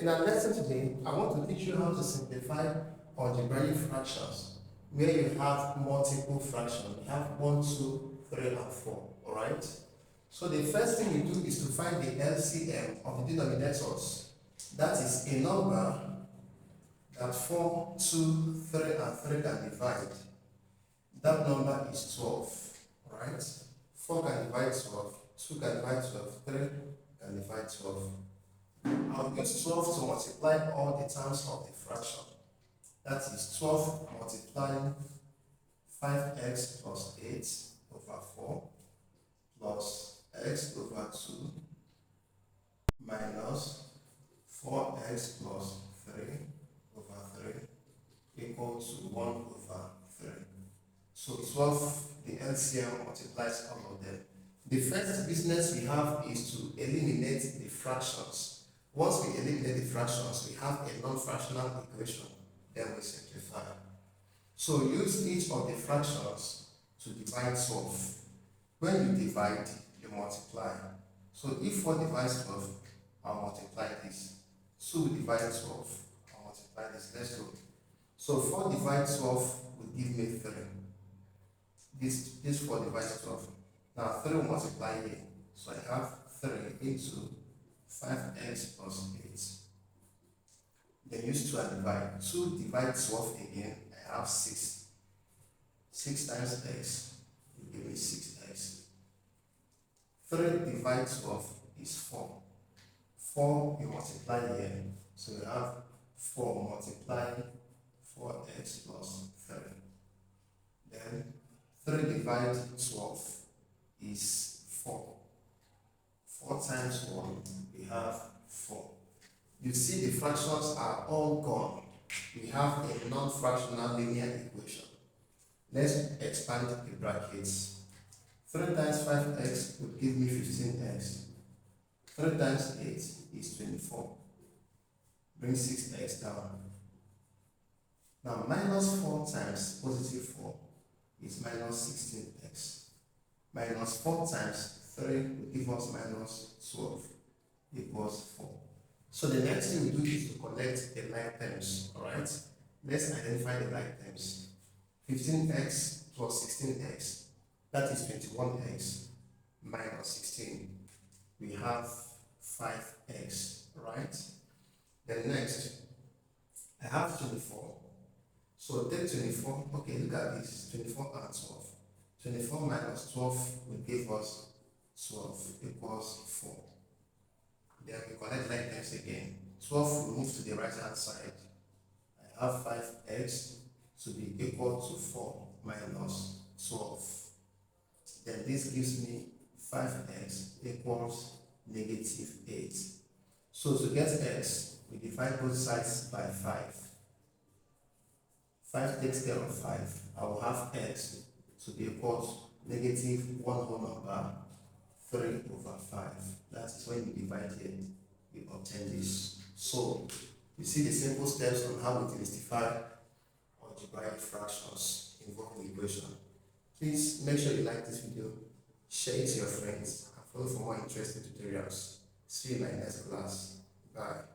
In our lesson today, I want to teach you how to simplify algebraic fractions where you have multiple fractions. You have 1, 2, 3, and 4. Alright? So the first thing you do is to find the LCM of the denominators. That is a number that 4, 2, 3, and 3 can divide. That number is 12. Alright? 4 can divide 12, 2 can divide 12, 3 can divide 12. I'll use 12 to multiply all the terms of the fraction. That is 12 multiplying 5x plus 8 over 4 plus x over 2 minus 4x plus 3 over 3 equal to 1 over 3. So 12, the LCM multiplies all of them. The first business we have is to eliminate the fractions. Once we eliminate the fractions, we have a non-fractional equation. Then we simplify. So use each of the fractions to divide 12. When you divide, you multiply. So if 4 divides 12, I'll multiply this. 2 divides 12, I'll multiply this. Let's go. So 4 divides 12 will give me 3. This 4 divides 12. Now 3 will multiply here. So I have 3 into 5x plus 8. Then use 2 and divide. 2 divides 12 again. I have 6. 6 times x will give me 6x. 3 divides 12 is 4. 4 you multiply here. So you have 4 multiplying 4x plus 3. Then 3 divided 12 is 4. 4 times 1, we have 4. You see the fractions are all gone. We have a non-fractional linear equation. Let's expand the brackets. 3 times 5x would give me 15x. 3 times 8 is 24. Bring 6x down. Now minus 4 times positive 4 is minus 16x. Minus 4 times 3 will give us minus 12 equals 4. So the next thing we do is to collect the like terms. Alright? Let's identify the like terms. 15x plus 16x, that is 21x minus 16. We have 5x. Right? Then next, I have 24. So take 24. Okay, look at this. 24 and 12. 24 minus 12 will give us 12 equals 4. Then we collect like terms again. 12 will move to the right hand side. I have 5x to be equal to 4 minus 12. Then this gives me 5x equals negative 8. So to get x, we divide both sides by 5. 5 takes care of 5. I will have x to be equal to negative 1 whole number 3 over 5. That is when you divide here, you obtain this. So you see the simple steps on how we demystify algebraic fractions involving the equation. Please make sure you like this video, share it to your friends, and follow for more interesting tutorials. See you in my next class. Bye.